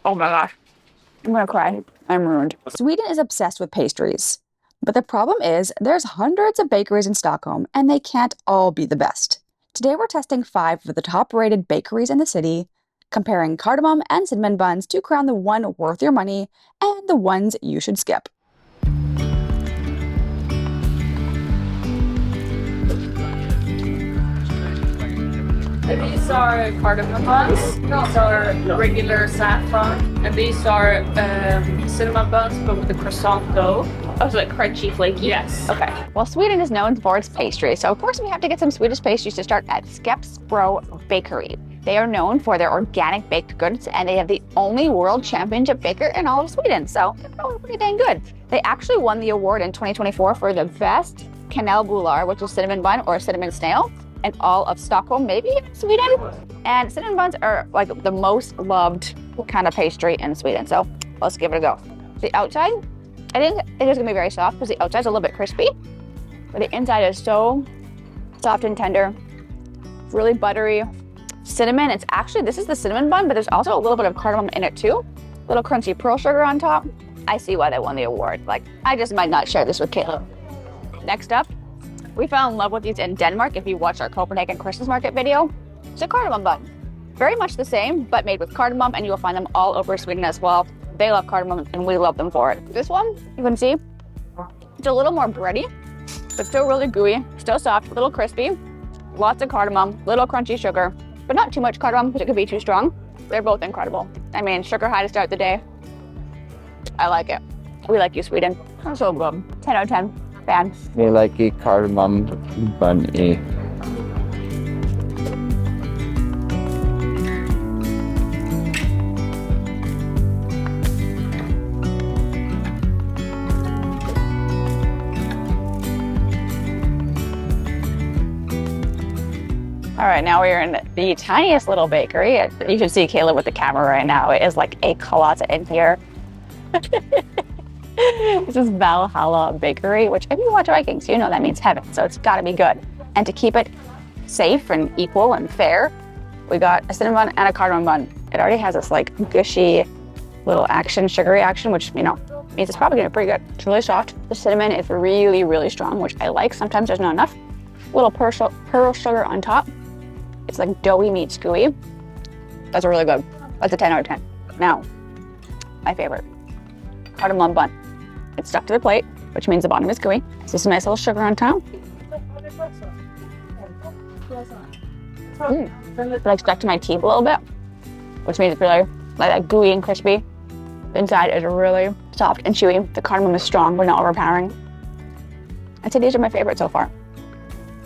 Oh my gosh. I'm gonna cry. I'm ruined. Sweden is obsessed with pastries. But the problem is, there's hundreds of bakeries in Stockholm, and they can't all be the best. Today we're testing 5 of the top-rated bakeries in the city, comparing cardamom and cinnamon buns to crown the one worth your money and the ones you should skip. These are cardamom buns, these are regular saffron, and these are cinnamon buns but with the croissant dough. Oh, so like crunchy, flaky? Yes. Okay. Well, Sweden is known for its pastries, so of course we have to get some Swedish pastries to start at Skeppsbro Bakery. They are known for their organic baked goods, and they have the only world championship baker in all of Sweden, so they're probably pretty dang good. They actually won the award in 2024 for the best kanelbullar, which is cinnamon bun or cinnamon snail, in all of Stockholm, maybe Sweden. And cinnamon buns are like the most loved kind of pastry in Sweden, so let's give it a go. The outside, I think it is gonna be very soft because the outside's a little bit crispy, but the inside is so soft and tender, really buttery. Cinnamon, this is the cinnamon bun, but there's also a little bit of cardamom in it too. Little crunchy pearl sugar on top. I see why they won the award. Like, I just might not share this with Caleb. Next up, we fell in love with these in Denmark. If you watched our Copenhagen Christmas market video, it's a cardamom bun. Very much the same, but made with cardamom, and you will find them all over Sweden as well. They love cardamom, and we love them for it. This one, you can see, it's a little more bready, but still really gooey, still soft, a little crispy. Lots of cardamom, little crunchy sugar, but not too much cardamom because it could be too strong. They're both incredible. I mean, sugar high to start the day. I like it. We like you, Sweden. That's so good. 10 out of 10. Fan. We like a cardamom bun. All right, now we're in the tiniest little bakery. You can see Caleb with the camera right now. It is like a closet in here. This is Valhalla Bakery, which if you watch Vikings, you know that means heaven, so it's gotta be good. And to keep it safe and equal and fair, we got a cinnamon bun and a cardamom bun. It already has this like gushy little sugary action, which, you know, means it's probably gonna be pretty good. It's really soft. The cinnamon is really, really strong, which I like. Sometimes there's not enough. Little pearl sugar on top. It's like doughy meets gooey. That's really good. That's a 10 out of 10. Now, my favorite, cardamom bun. It's stuck to the plate, which means the bottom is gooey. So just a nice little sugar on top. It's like stuck to my teeth a little bit, which means it's really like that gooey and crispy. The inside is really soft and chewy. The cardamom is strong, but not overpowering. I'd say these are my favorite so far.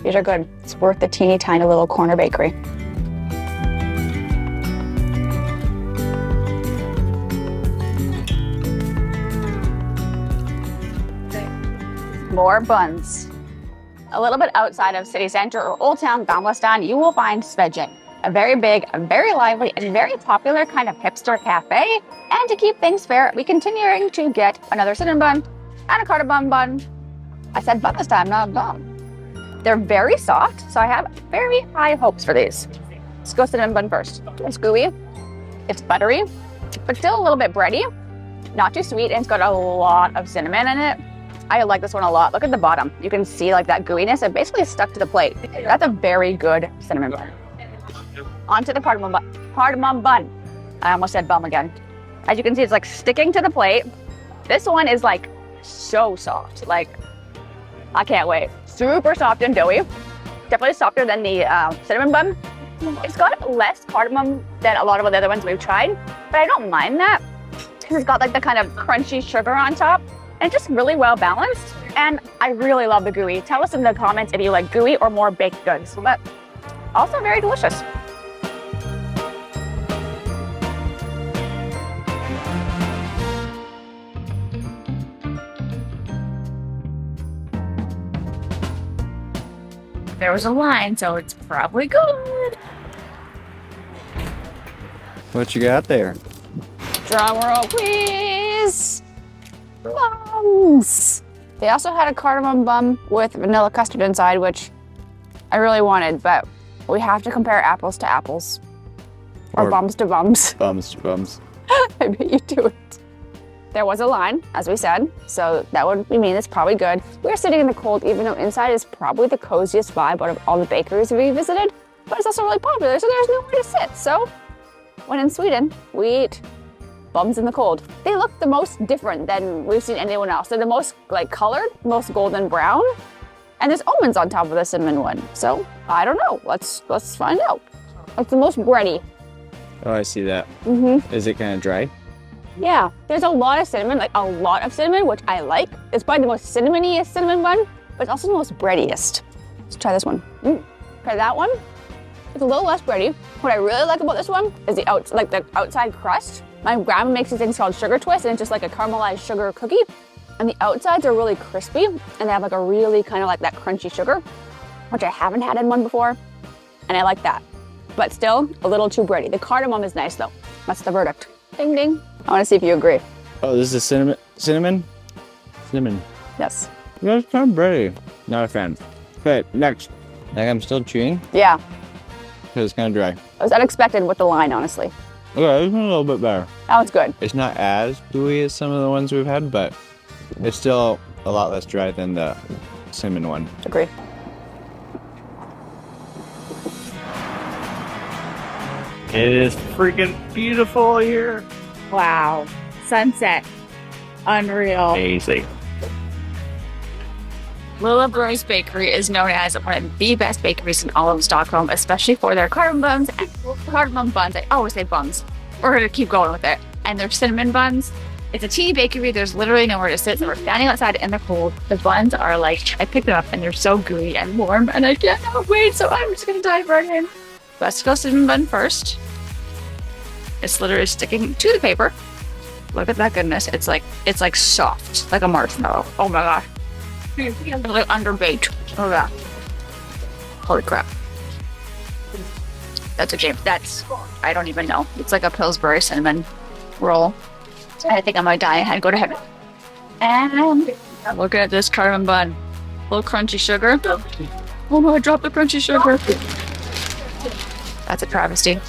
These are good. It's worth the teeny tiny little corner bakery. More buns. A little bit outside of city center or Old Town Gamla you will find Svedjen, a very big, a very lively, and very popular kind of hipster cafe. And to keep things fair, we continuing to get another cinnamon bun and a cardamom bun. I said bun this time, not bun. They're very soft, so I have very high hopes for these. Let's go cinnamon bun first. It's gooey, it's buttery, but still a little bit bready. Not too sweet, and it's got a lot of cinnamon in it. I like this one a lot. Look at the bottom. You can see like that gooiness. It basically is stuck to the plate. That's a very good cinnamon bun. Onto the cardamom bun. I almost said bum again. As you can see, it's like sticking to the plate. This one is like so soft. Like, I can't wait. Super soft and doughy. Definitely softer than the cinnamon bun. It's got less cardamom than a lot of the other ones we've tried, but I don't mind that because it's got like the kind of crunchy sugar on top. And just really well balanced. And I really love the gooey. Tell us in the comments if you like gooey or more baked goods. But also very delicious. There was a line, so it's probably good. What you got there? Drum roll, please. Buns. They also had a cardamom bun with vanilla custard inside, which I really wanted, but we have to compare apples to apples. Or bums to bums. Bums to bums. I bet you do it. There was a line, as we said, so that would mean it's probably good. We're sitting in the cold, even though inside is probably the coziest vibe out of all the bakeries we visited, but it's also really popular, so there's nowhere to sit. So when in Sweden, we eat buns in the cold. They look the most different than we've seen anyone else. They're the most like colored, most golden brown, and there's almonds on top of the cinnamon one. So I don't know. Let's find out. It's the most bready. Oh, I see that. Mm-hmm. Is it kind of dry? Yeah, there's a lot of cinnamon, like a lot of cinnamon, which I like. It's probably the most cinnamoniest cinnamon bun, but it's also the most breadiest. Let's try this one. Try that one. It's a little less bready. What I really like about this one is the outside crust. My grandma makes these things called sugar twist, and it's just like a caramelized sugar cookie. And the outsides are really crispy, and they have like a really kind of like that crunchy sugar, which I haven't had in one before, and I like that. But still, a little too bready. The cardamom is nice though. That's the verdict. Ding ding. I want to see if you agree. Oh, this is cinnamon? Cinnamon? Cinnamon. Yes. Yeah, it's kind of bready. Not a fan. Okay, next. Like I'm still chewing Yeah. because it's kind of dry. It was unexpected with the line, honestly. Okay, this one's a little bit better. That one's good. It's not as gooey as some of the ones we've had, but it's still a lot less dry than the cinnamon one. Agree. It is freaking beautiful here. Wow. Sunset. Unreal. Amazing. Lillebror's Bakery is known as one of the best bakeries in all of Stockholm, especially for their cardamom buns. I always say buns. We're gonna keep going with it. And their cinnamon buns. It's a teeny bakery. There's literally nowhere to sit, so we're standing outside in the cold. The buns are like, I picked them up and they're so gooey and warm, and I cannot wait, so I'm just gonna dive right in. Let's go cinnamon bun first. It's literally sticking to the paper. Look at that goodness. It's like soft, like a marshmallow. Oh my gosh. It's like underbaked. Oh yeah. Holy crap. That's a game. I don't even know. It's like a Pillsbury cinnamon roll. I think I might die and go to heaven. And look at this cardamom bun. A little crunchy sugar. Oh my, I dropped the crunchy sugar. That's a travesty.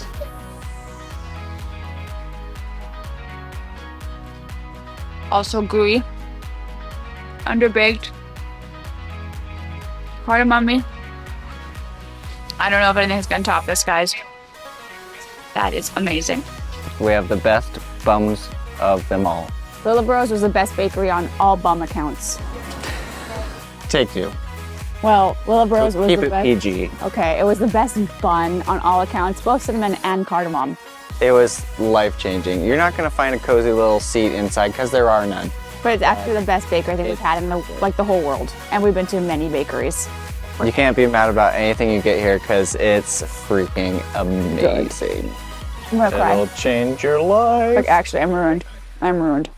Also gooey, underbaked, cardamom-y. I don't know if anything's gonna top this, guys. That is amazing. We have the best bums of them all. Lillebror's was the best bakery on all bum accounts. Take two. Well, Lillebror's was Keep the it best. PG. Okay, it was the best bun on all accounts, both cinnamon and cardamom. It was life-changing. You're not gonna find a cozy little seat inside because there are none. But it's actually the best bakery I think we've had in the whole world. And we've been to many bakeries. You can't be mad about anything you get here because it's freaking amazing. I'm gonna cry. It'll change your life. Like, actually, I'm ruined. I'm ruined.